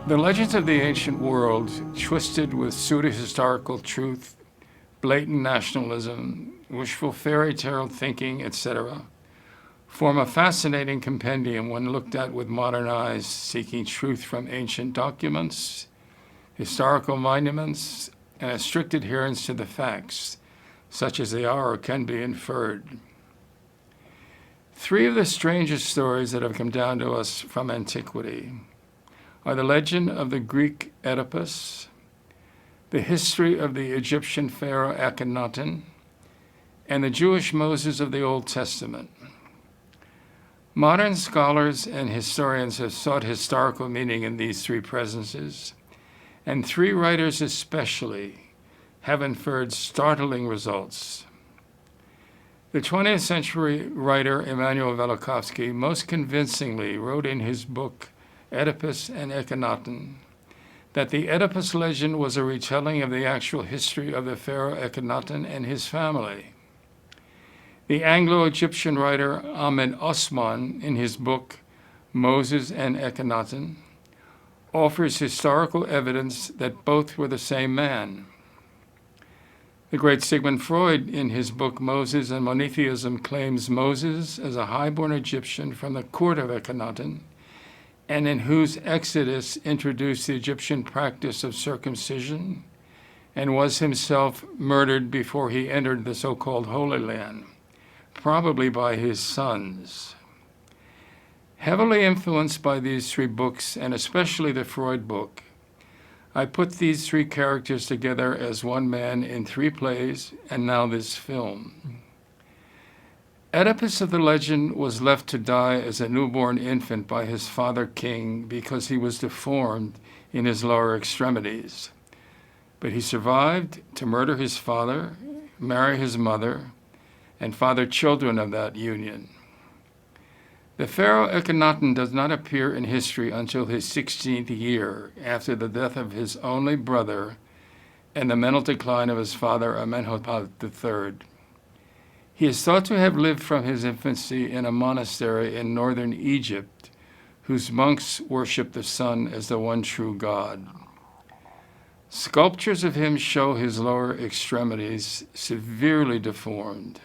The legends of the ancient world, twisted with pseudo-historical truth, blatant nationalism, wishful fairy tale thinking, etc., form a fascinating compendium when looked at with modern eyes, seeking truth from ancient documents, historical monuments, and a strict adherence to the facts, such as they are or can be inferred. Three of the strangest stories that have come down to us from antiquity are the legend of the Greek Oedipus, the history of the Egyptian Pharaoh Akhenaten, and the Jewish Moses of the Old Testament. Modern scholars and historians have sought historical meaning in these three presences, and three writers especially have inferred startling results. The 20th century writer Immanuel Velikovsky most convincingly wrote in his book OEDIPUS and AKHENATEN that the Oedipus legend was a retelling of the actual history of the Pharaoh Akhenaten and his family. The Anglo-Egyptian writer Ahmed Osman, in his book Moses and Akhenaten, offers historical evidence that both were the same man. The great Sigmund Freud, in his book Moses and Monotheism, claims Moses as a highborn Egyptian from the court of Akhenaten, and in whose exodus introduced the Egyptian practice of circumcision, and was himself murdered before he entered the so-called Holy Land, probably by his sons. Heavily influenced by these three books, and especially the Freud book, I put these three characters together as one man in three plays, and now this film. Oedipus of the legend was left to die as a newborn infant by his father king because he was deformed in his lower extremities. But he survived to murder his father, marry his mother, and father children of that union. The Pharaoh Akhenaten does not appear in history until his 16th year, after the death of his only brother and the mental decline of his father Amenhotep III. He is thought to have lived from his infancy in a monastery in northern Egypt, whose monks worshiped the sun as the one true God. Sculptures of him show his lower extremities severely deformed.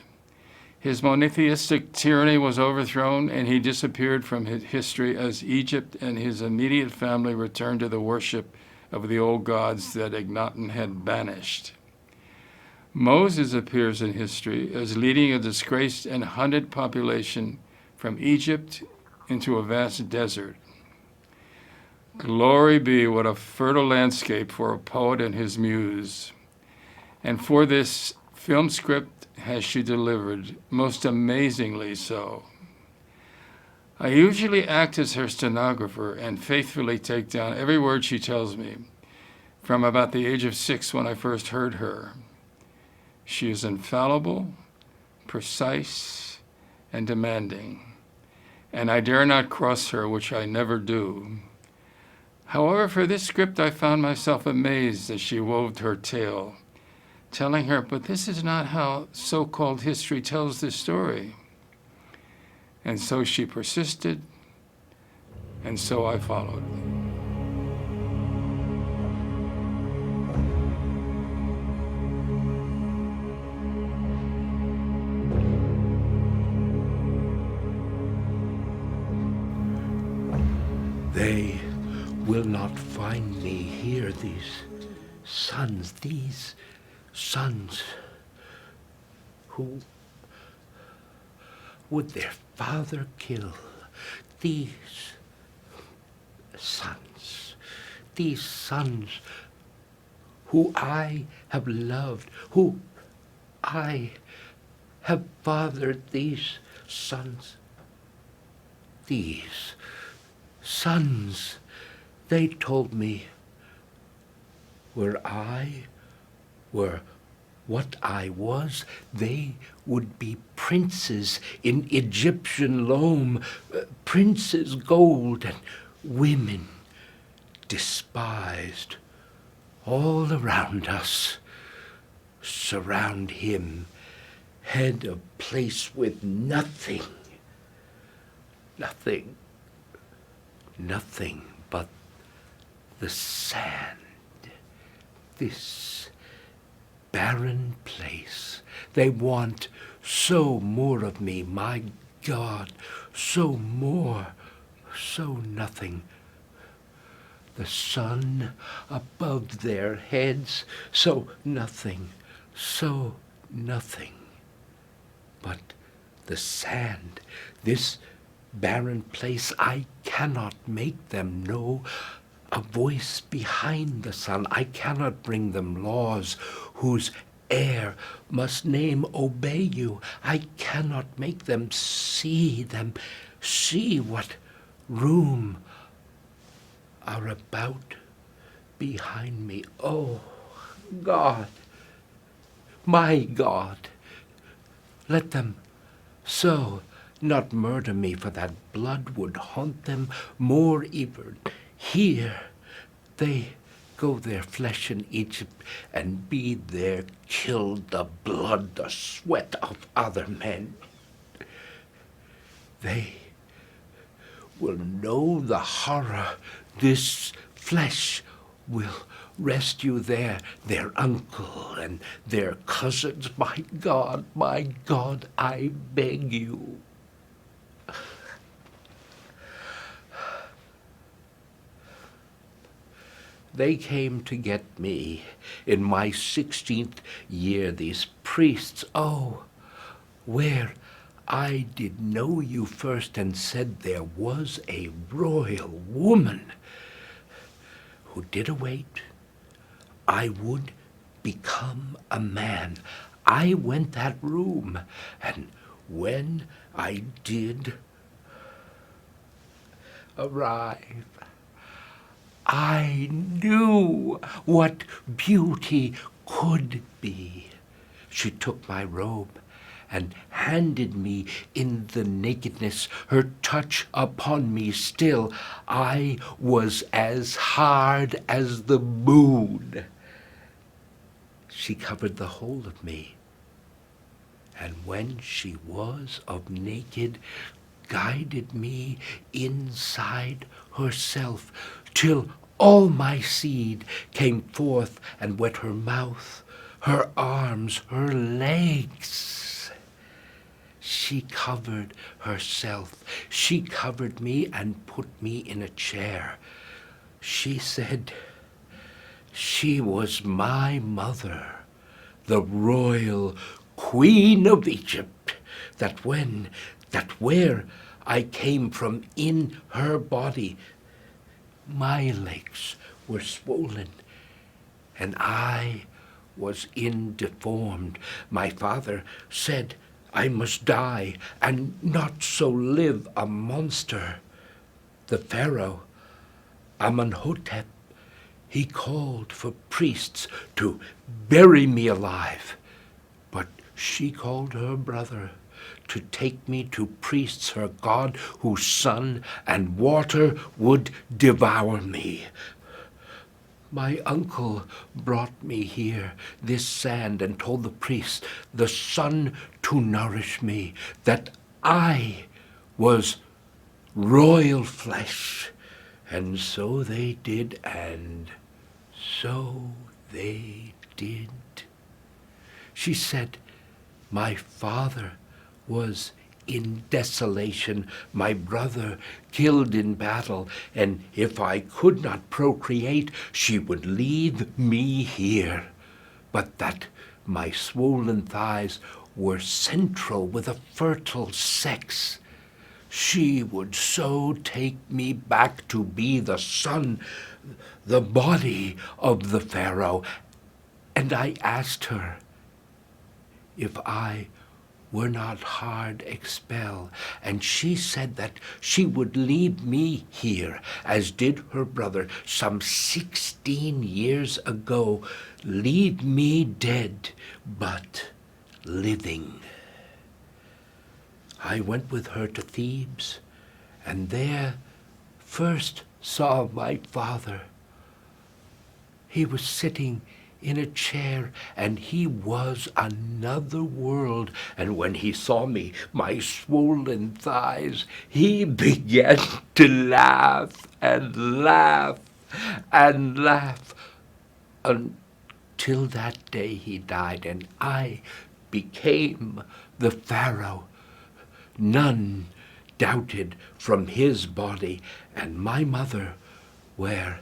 His monotheistic tyranny was overthrown, and he disappeared from history as Egypt and his immediate family returned to the worship of the old gods that Akhenaten had banished. Moses appears in history as leading a disgraced and hunted population from Egypt into a vast desert. Glory be, what a fertile landscape for a poet and his muse. And for this film script has she delivered, most amazingly so. I usually act as her stenographer and faithfully take down every word she tells me, from about the age of 6 when I first heard her. She is infallible, precise, and demanding, and I dare not cross her, which I never do. However, for this script I found myself amazed as she wove her tale, telling her, but this is not how so-called history tells the story. And so she persisted, and so I followed. They will not find me here, these sons who would their father kill. These sons who I have loved, who I have fathered. These sons, they told me, were what I was, they would be princes in Egyptian loam, princes gold, and women despised all around us, surround him, head of place with nothing, nothing, nothing but the sand, this barren place. They want so more of me, my God, so more, so nothing. The sun above their heads, so nothing, so nothing. But the sand, this barren place, I cannot make them know a voice behind the sun. I cannot bring them laws whose air must name obey you. I cannot make them see what room are about behind me. Oh, God, my God, let them so not murder me, for that blood would haunt them more even. Here they go their flesh in Egypt, and be there killed the blood, the sweat of other men. They will know the horror. This flesh will rescue their uncle and their cousins. My God, I beg you. They came to get me in my 16th year, these priests. Oh, where I did know you first, and said there was a royal woman who did await. I would become a man. I went that room, and when I did arrive, I knew what beauty could be. She took my robe and handed me in the nakedness, her touch upon me still. I was as hard as the moon. She covered the whole of me, and when she was of naked, guided me inside herself, till all my seed came forth and wet her mouth, her arms, her legs. She covered herself. She covered me and put me in a chair. She said she was my mother, the royal queen of Egypt, that where I came from in her body, my legs were swollen, and I was deformed. My father said I must die, and not so live a monster. The Pharaoh, Amenhotep, he called for priests to bury me alive, but she called her brother to take me to priests, her god, whose sun and water would devour me. My uncle brought me here, this sand, and told the priests, the sun to nourish me, that I was royal flesh. And so they did, and so they did. She said, my father was in desolation, my brother killed in battle, and if I could not procreate, she would leave me here. But that my swollen thighs were central with a fertile sex, she would so take me back to be the son, the body of the Pharaoh. And I asked her if I were not hard expel, and she said that she would leave me here, as did her brother some 16 years ago, leave me dead, but living. I went with her to Thebes, and there first saw my father. He was sitting in a chair, and he was another world. And when he saw me, my swollen thighs, he began to laugh and laugh and laugh until that day he died, and I became the Pharaoh. None doubted from his body, and my mother, where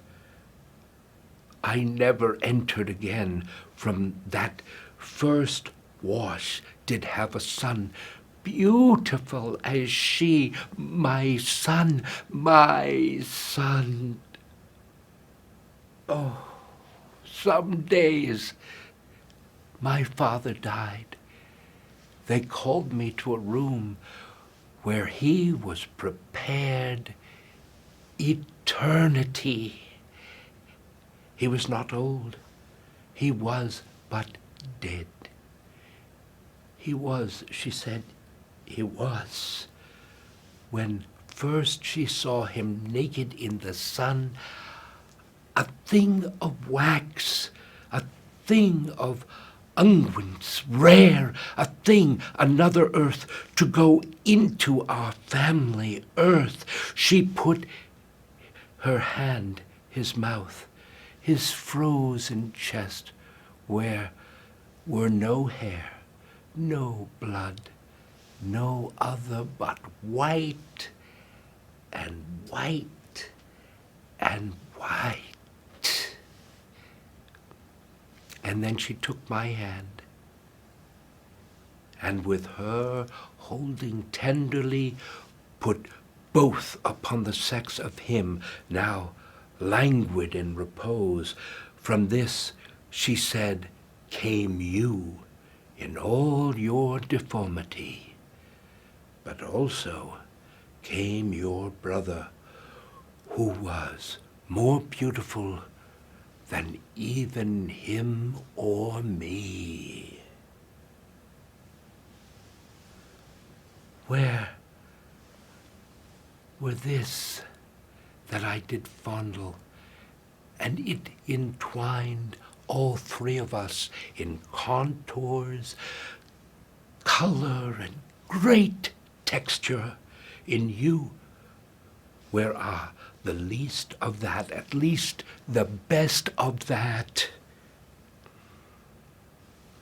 I never entered again from that first wash, did have a son, beautiful as she, my son, my son. Oh, some days my father died. They called me to a room where he was prepared eternity. He was not old. He was but dead. He was, she said, he was. When first she saw him naked in the sun, a thing of wax, a thing of unguents rare, a thing, another earth, to go into our family earth. She put her hand, his mouth, his frozen chest, where were no hair, no blood, no other but white and white and white. And then she took my hand, and with her holding tenderly, put both upon the sex of him, now languid in repose. From this, she said, came you in all your deformity, but also came your brother, who was more beautiful than even him or me. Where were this that I did fondle, and it entwined all three of us in contours, color, and great texture. In you, where are the least of that, at least the best of that.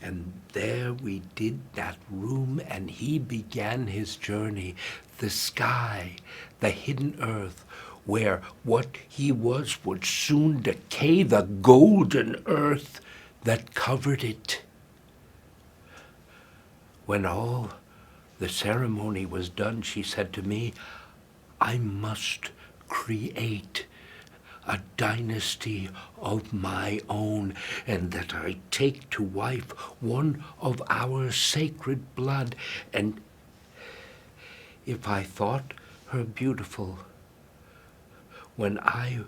And there we did that room, and he began his journey, the sky, the hidden earth, where what he was would soon decay, the golden earth that covered it. When all the ceremony was done, she said to me, I must create a dynasty of my own, and that I take to wife one of our sacred blood. And if I thought her beautiful, when I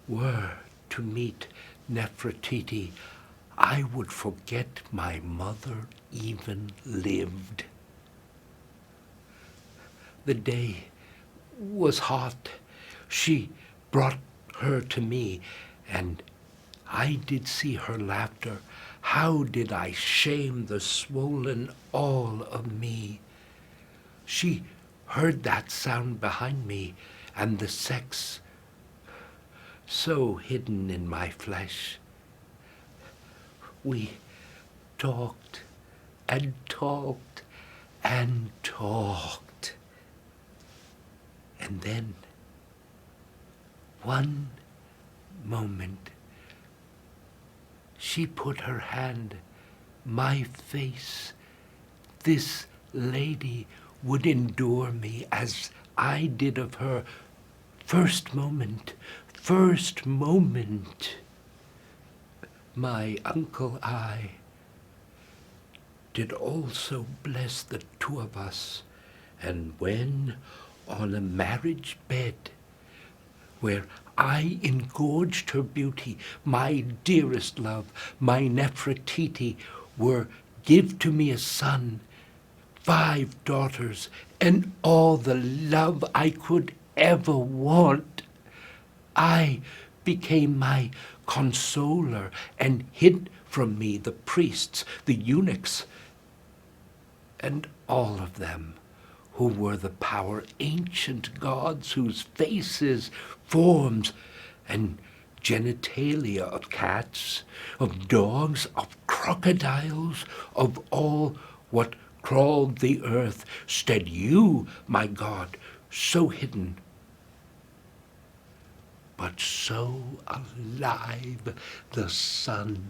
were to meet Nefertiti, I would forget my mother even lived. The day was hot. She brought her to me, and I did see her laughter. How did I shame the swollen all of me? She heard that sound behind me, and the sex so hidden in my flesh. We talked and talked and talked. And then, one moment, she put her hand, my face. This lady would endure me as I did of her. First moment. My uncle I did also bless the two of us, and when on a marriage bed, where I engorged her beauty, my dearest love, my Nefertiti, were give to me a son, 5 daughters, and all the love I could ever want. I became my consoler, and hid from me the priests, the eunuchs, and all of them who were the power ancient gods whose faces, forms, and genitalia of cats, of dogs, of crocodiles, of all what crawled the earth, stead you, my God, so hidden, but so alive, the sun.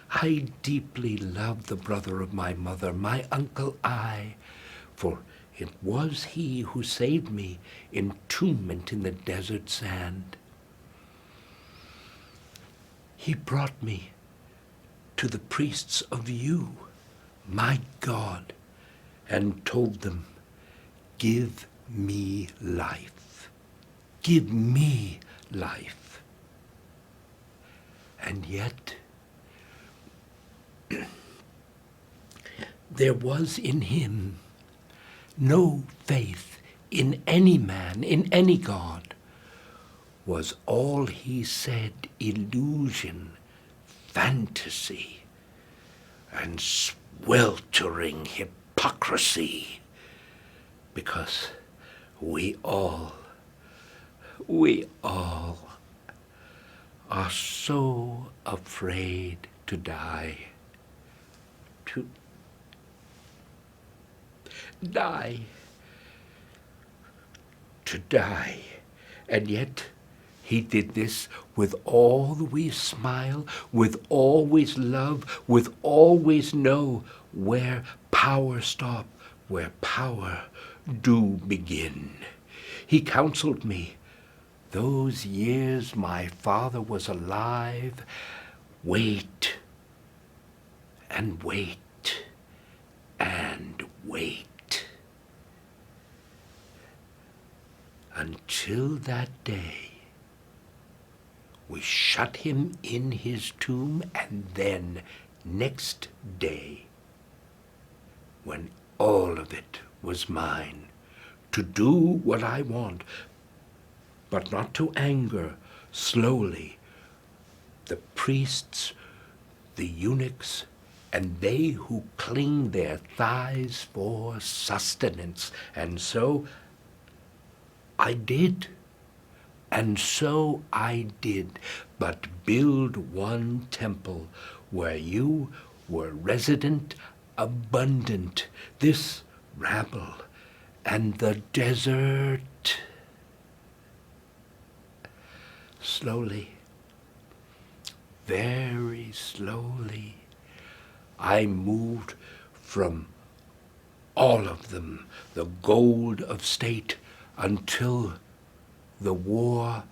I deeply loved the brother of my mother, my uncle I, for it was he who saved me entombment in the desert sand. He brought me to the priests of you, my God, and told them, give me life. Give me life. And yet, there was in him no faith in any man, in any God. Was all he said illusion, fantasy, and sweltering hypocrisy? Because we all are so afraid to die. To die. To die. And yet he did this with always smile, with always love, with always know where power stop, where power do begin. He counseled me, those years my father was alive, wait, and wait, and wait, until that day we shut him in his tomb, and then next day, when all of it was mine, to do what I want, but not to anger, slowly, the priests, the eunuchs, and they who cling their thighs for sustenance. And so I did. And so I did, but build one temple where you were resident, abundant, this rabble, and the desert. Slowly, very slowly, I moved from all of them, the gold of state, until the war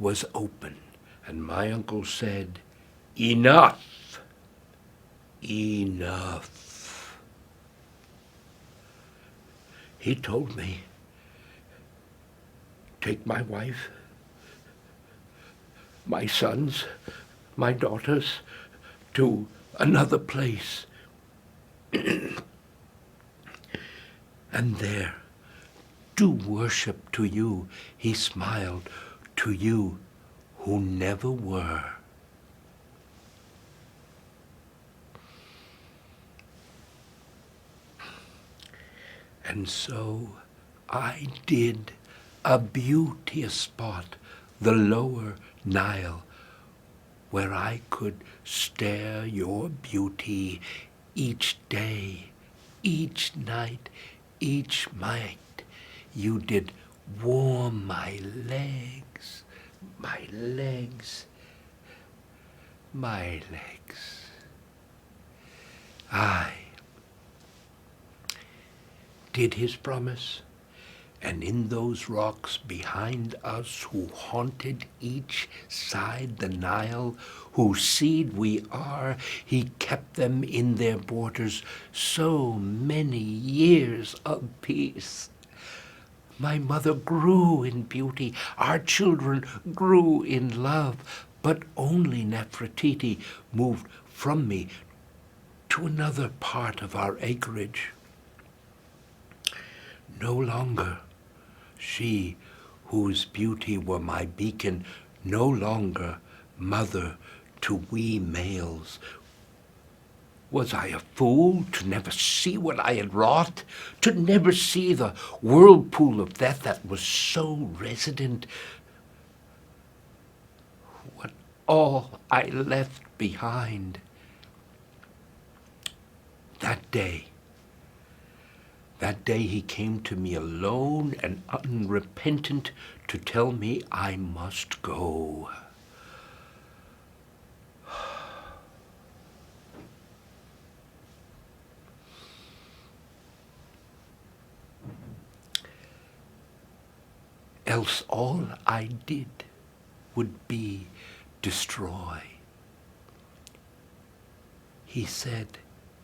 was open, and my uncle said, enough, enough. He told me, take my wife, my sons, my daughters, to another place. And there, do worship to you, he smiled, to you who never were. And so I did a beauteous spot, the lower Nile, where I could stare your beauty each day, each night, each night. You did warm my legs, my legs, my legs. I did his promise, and in those rocks behind us who haunted each side the Nile, whose seed we are, he kept them in their borders so many years of peace. My mother grew in beauty, our children grew in love, but only Nefertiti moved from me to another part of our acreage. No longer she whose beauty were my beacon, no longer mother to wee males. Was I a fool to never see what I had wrought, to never see the whirlpool of death that was so resident? What all I left behind. That day he came to me alone and unrepentant to tell me I must go. Else all I did would be destroy. He said,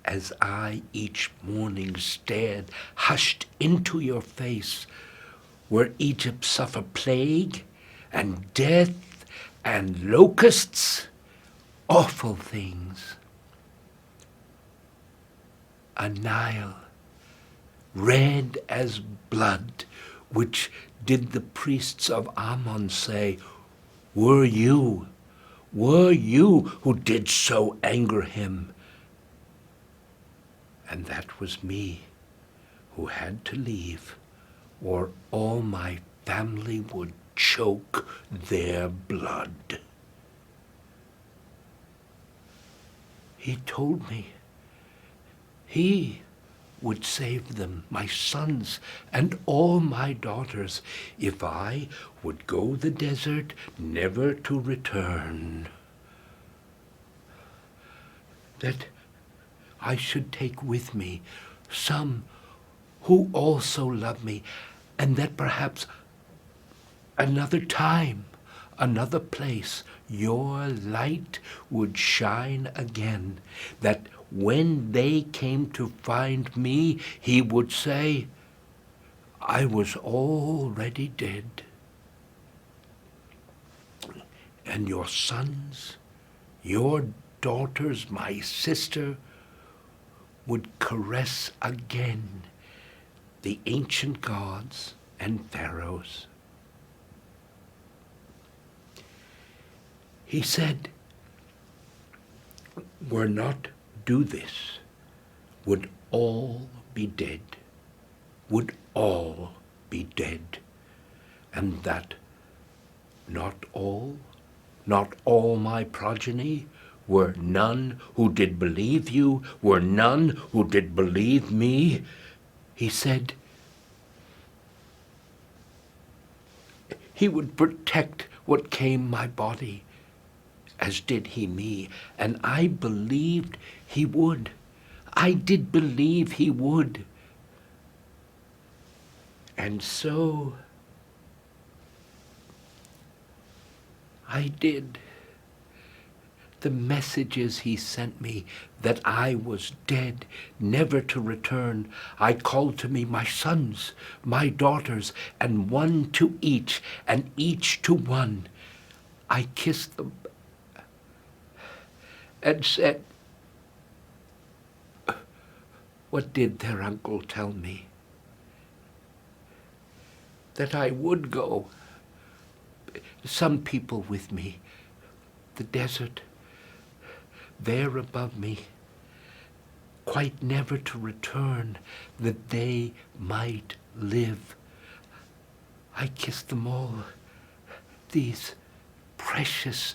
as I each morning stared, hushed into your face, where Egypt suffer plague and death and locusts, awful things. A Nile, red as blood, which did the priests of Ammon say, were you who did so anger him? And that was me who had to leave, or all my family would choke their blood. He told me he would save them, my sons and all my daughters, if I would go the desert, never to return. That I should take with me some who also love me, and that perhaps another time, another place, your light would shine again, that when they came to find me, he would say, I was already dead. And your sons, your daughters, my sister, would caress again the ancient gods and pharaohs. He said, were not do this, would all be dead, would all be dead, and that not all my progeny, were none who did believe you, were none who did believe me. He said he would protect what came my body, as did he me, and I believed he would. I did believe he would. And so I did. The messages he sent me that I was dead, never to return, I called to me my sons, my daughters, and one to each, and each to one. I kissed them and said, what did their uncle tell me? That I would go. Some people with me, the desert, there above me, quite never to return, that they might live. I kissed them all, these precious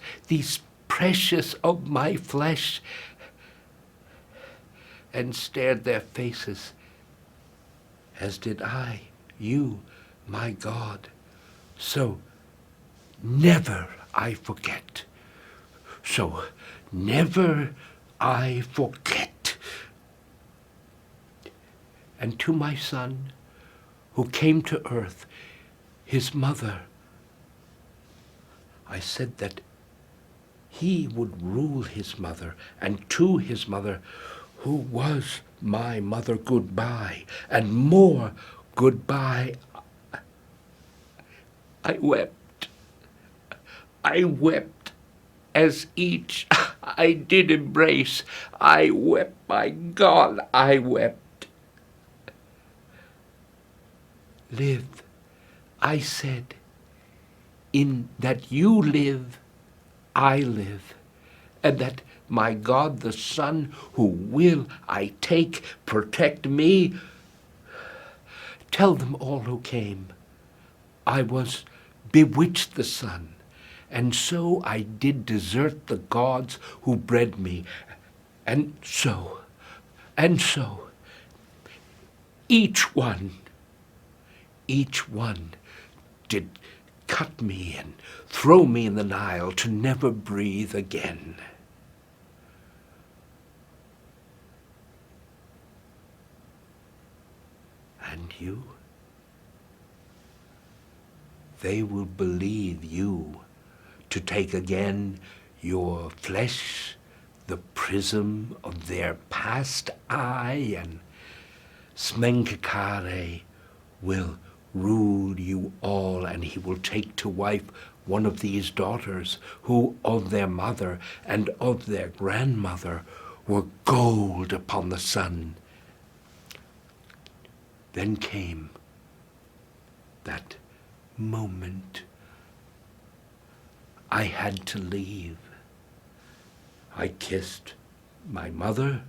of my flesh, and stared their faces, as did I, you, my God. So never I forget. So never I forget. And to my son, who came to earth, his mother, I said that he would rule his mother, and to his mother, who was my mother, goodbye, and more goodbye. I wept as each I did embrace. I wept, my God, I wept. Live, I said, in that you live, I live, and that my God the Son, who will I take, protect me. Tell them all who came, I was bewitched the Son, and so I did desert the gods who bred me, and so, each one did cut me and throw me in the Nile to never breathe again. And you? They will believe you to take again your flesh, the prism of their past eye, and Smenkakare will rule you all, and he will take to wife one of these daughters who of their mother and of their grandmother were gold upon the sun. Then came that moment. I had to leave. I kissed my mother,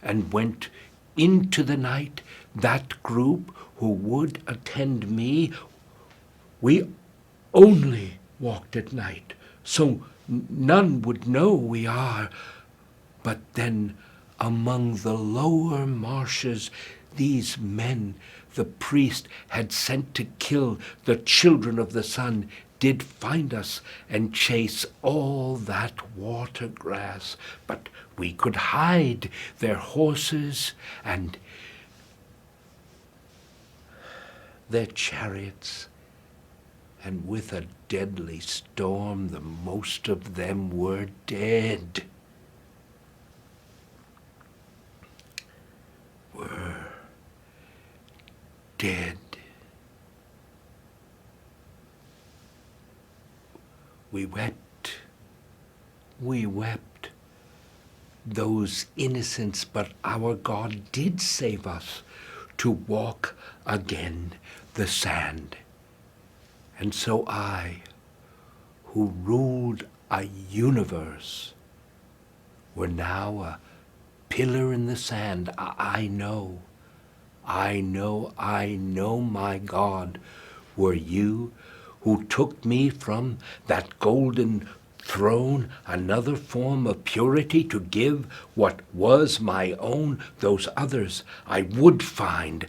and went into the night. That group who would attend me, we only walked at night, so none would know we are. But then among the lower marshes, these men the priest had sent to kill the children of the sun did find us and chase all that water grass. But we could hide their horses and their chariots, and with a deadly storm the most of them were dead. Were dead. We wept, those innocents, but our God did save us to walk again the sand. And so I, who ruled a universe, were now a pillar in the sand. I know, my God, were you who took me from that golden throne, another form of purity to give what was my own. Those others I would find.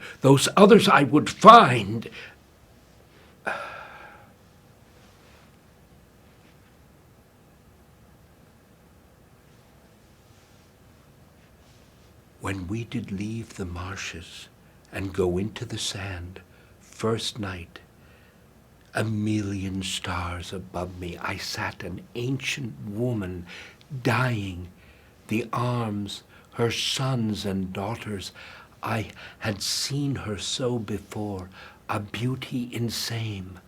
When we did leave the marshes and go into the sand, first night, 1,000,000 stars above me, I sat an ancient woman dying, the arms, her sons and daughters. I had seen her so before, a beauty insane.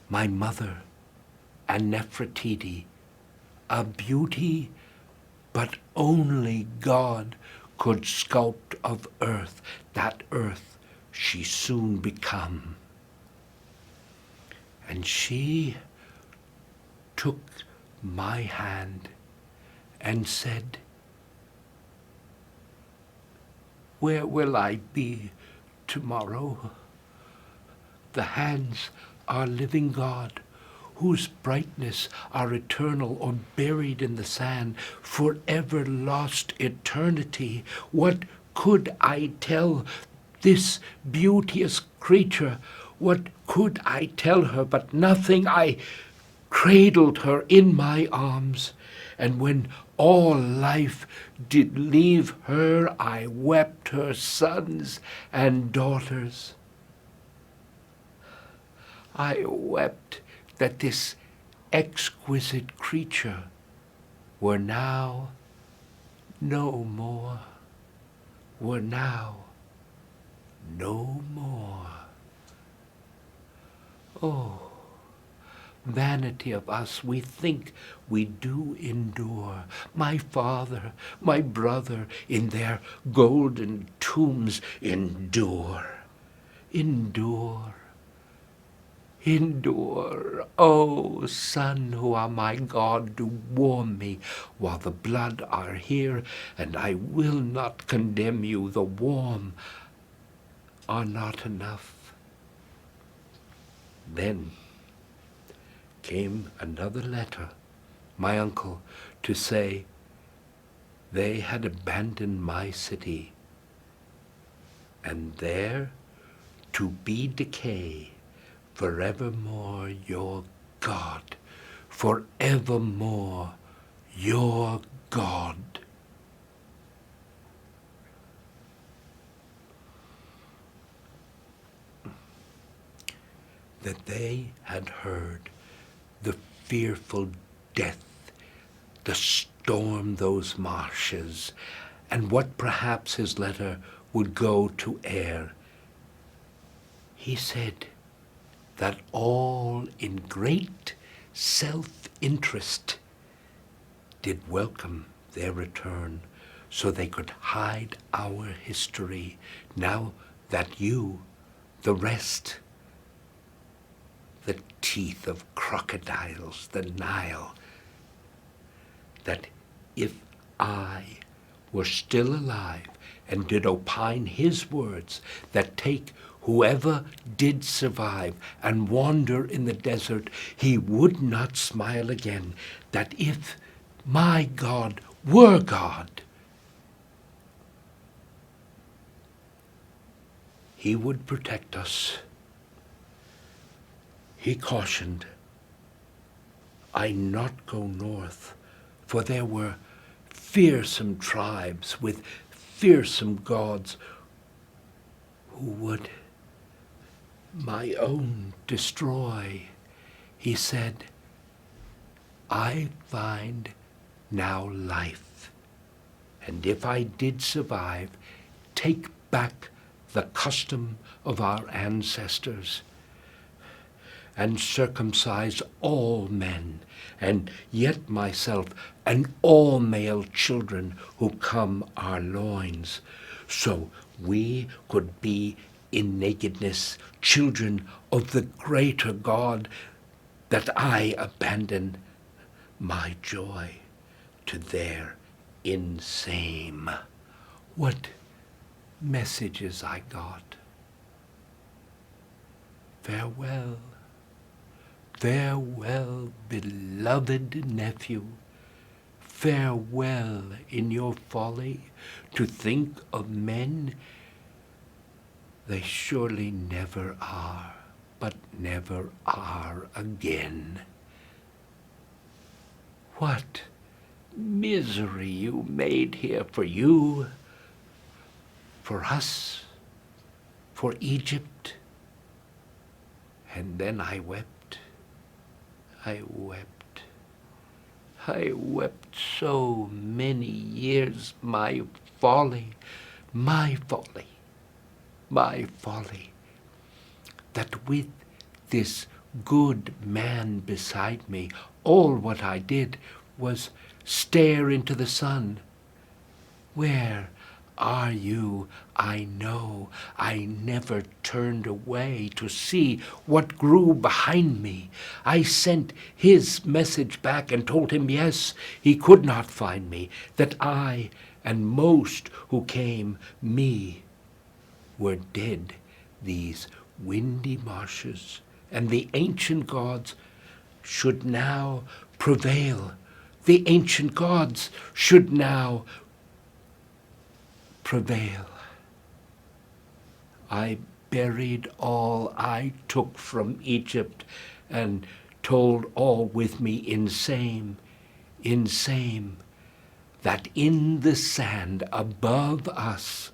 My mother, and Nefertiti, a beauty, but only God could sculpt of earth. That earth she soon become. And she took my hand and said, "Where will I be tomorrow?" The hands are living God, whose brightness are eternal or buried in the sand, forever lost eternity. What could I tell this beauteous creature? What could I tell her but nothing? I cradled her in my arms, and when all life did leave her, I wept her sons and daughters. I wept that this exquisite creature were now no more, were now no more. Oh, vanity of us, we think we do endure. My father, my brother, in their golden tombs endure. Endure, O sun, who are my God, do warm me while the blood are here, and I will not condemn you. The warm are not enough. Then came another letter, my uncle, to say they had abandoned my city, and there to be decay, forevermore your God, forevermore your God. That they had heard the fearful death, the storm those marshes, and what perhaps his letter would go to air. He said that all in great self-interest did welcome their return, so they could hide our history, now that you, the rest, the teeth of crocodiles, the Nile, that if I were still alive and did opine his words that take whoever did survive and wander in the desert, he would not smile again, that if my God were God, he would protect us. He cautioned, I not go north, for there were fearsome tribes with fearsome gods who would my own destroy. He said, I find now life, and if I did survive, take back the custom of our ancestors, and circumcise all men, and yet myself, and all male children who come our loins, so we could be in nakedness children of the greater God, that I abandon my joy to their insame. What messages I got. Farewell. Farewell, beloved nephew. Farewell in your folly to think of men. They surely never are, but never are again. What misery you made here for you, for us, for Egypt. And then I wept. I wept. I wept so many years, my folly, my folly, my folly, that with this good man beside me, all what I did was stare into the sun. Where are you? I know. I never turned away to see what grew behind me. I sent his message back and told him, yes, he could not find me, that I and most who came me were dead, these windy marshes, and the ancient gods should now prevail. The ancient gods should now prevail. I buried all I took from Egypt and told all with me in same, that in the sand above us,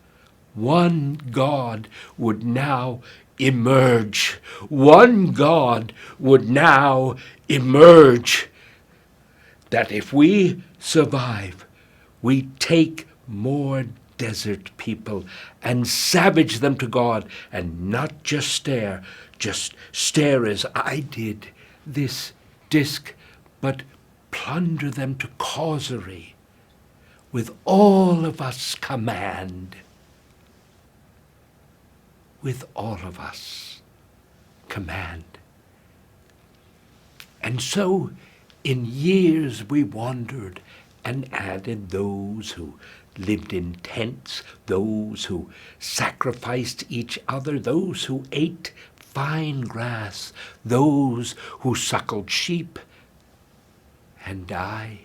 one God would now emerge. One God would now emerge. That if we survive, we take more desert people and savage them to God, and not just stare as I did this disc, but plunder them to causerie with all of us command. With all of us command. And so in years we wandered and added those who lived in tents, those who sacrificed each other, those who ate fine grass, those who suckled sheep, and I,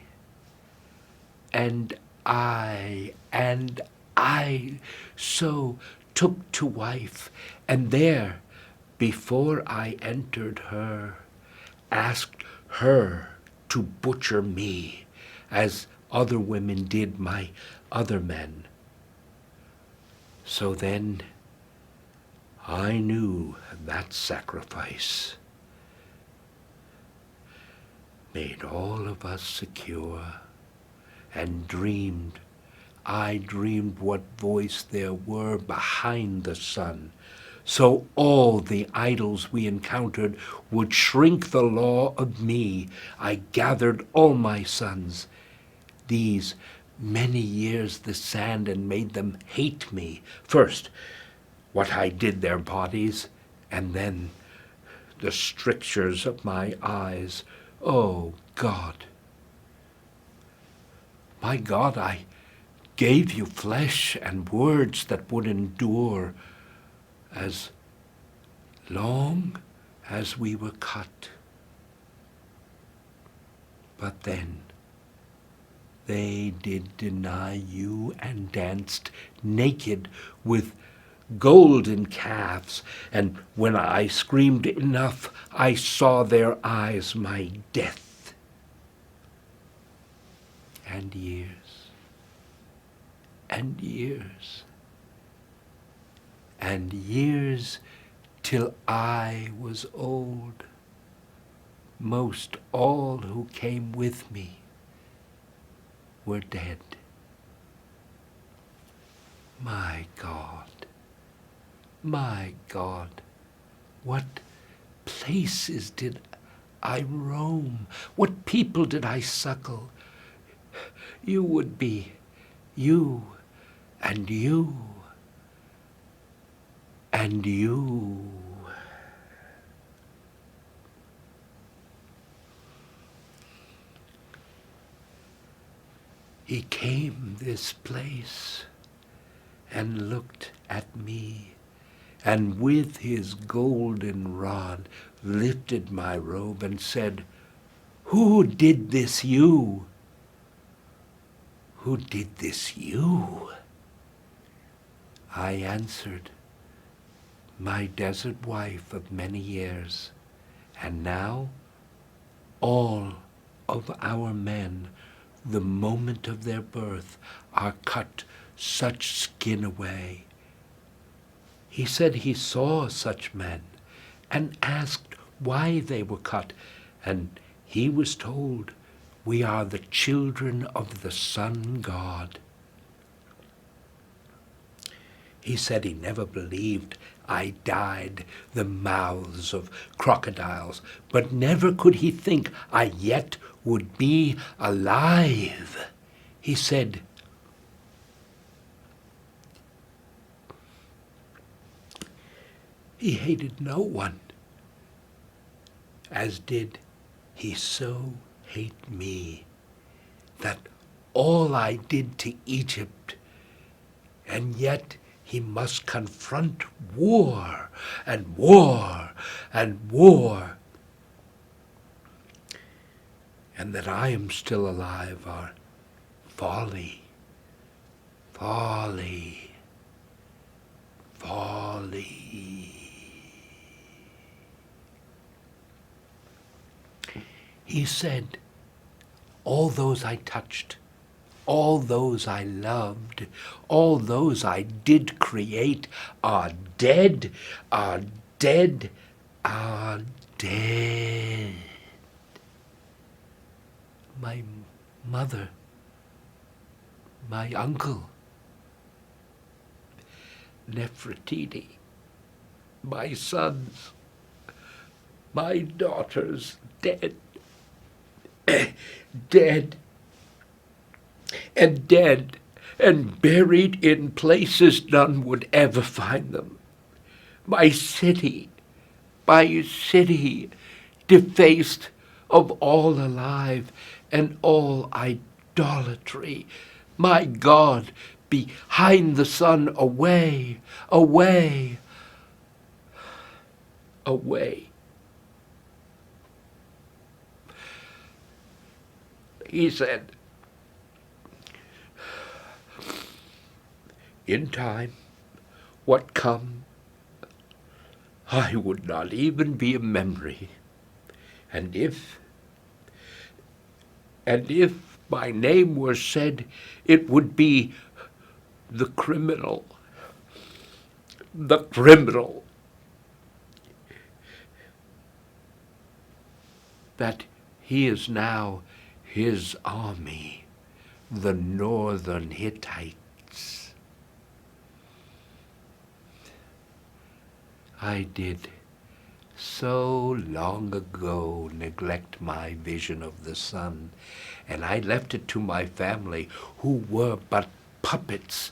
so took to wife, and there, before I entered her, asked her to butcher me, as other women did my other men. So then I knew that sacrifice made all of us secure, and I dreamed what voice there were behind the sun, so all the idols we encountered would shrink the law of me. I gathered all my sons, these many years the sand, and made them hate me. First, what I did their bodies, and then the strictures of my eyes. Oh, God. My God, I gave you flesh and words that would endure as long as we were cut. But then they did deny you and danced naked with golden calves, and when I screamed enough, I saw their eyes my death. And years, and years, and years, till I was old. Most all who came with me were dead. My God, what places did I roam? What people did I suckle? You would be you, and you, and you. He came this place and looked at me, and with his golden rod lifted my robe and said, "Who did this you? Who did this you?" I answered, "My desert wife of many years, and now all of our men, the moment of their birth, are cut such skin away." He said he saw such men and asked why they were cut, and he was told, "We are the children of the sun god." He said he never believed I dyed the mouths of crocodiles, but never could he think I yet would be alive. He said, he hated no one, as did he so hate me, that all I did to Egypt, and yet he must confront war and war and war, and that I am still alive are folly, folly, folly. He said, all those I touched, all those I loved, all those I did create are dead, are dead, are dead. My mother, my uncle, Nefertiti, my sons, my daughters, dead, dead, and dead, and buried in places none would ever find them. My city, defaced of all alive and all idolatry. My God, behind the sun, away, away, away. He said, in time, what come, I would not even be a memory. And if my name were said, it would be the criminal. The criminal. That he is now his army, the northern Hittites. I did so long ago neglect my vision of the sun, and I left it to my family, who were but puppets,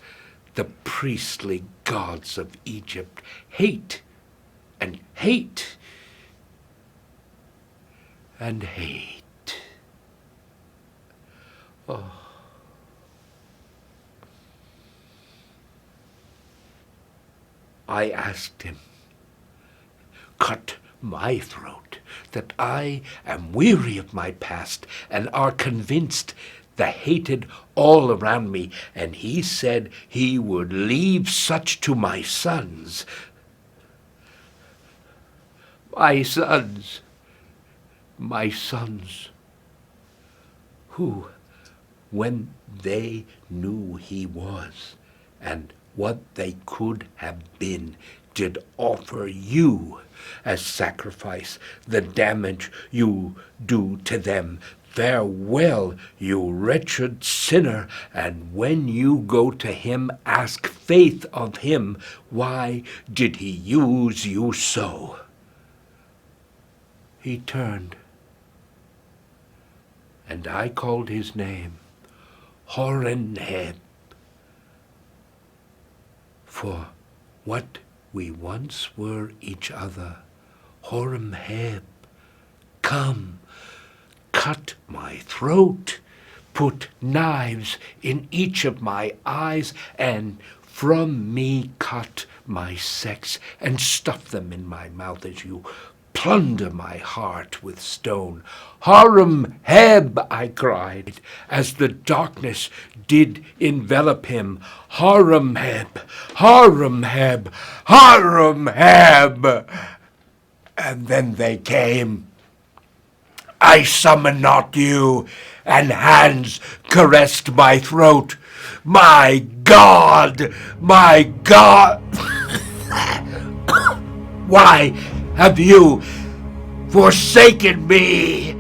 the priestly gods of Egypt. Hate and hate and hate. Oh. I asked him, cut my throat, that I am weary of my past and are convinced the hated all around me. And he said he would leave such to my sons. My sons, who, when they knew he was, and what they could have been, did offer you as sacrifice the damage you do to them. Farewell, you wretched sinner, and when you go to him, ask faith of him. Why did he use you so? He turned, and I called his name, Horemheb, for what we once were each other. Horemheb, come, cut my throat, put knives in each of my eyes, and from me cut my sex, and stuff them in my mouth as you plunder my heart with stone. Horemheb, I cried, as the darkness did envelop him. Horemheb, Horemheb, Horemheb. And then they came. I summoned not you, and hands caressed my throat. My God, my God. Why have you forsaken me?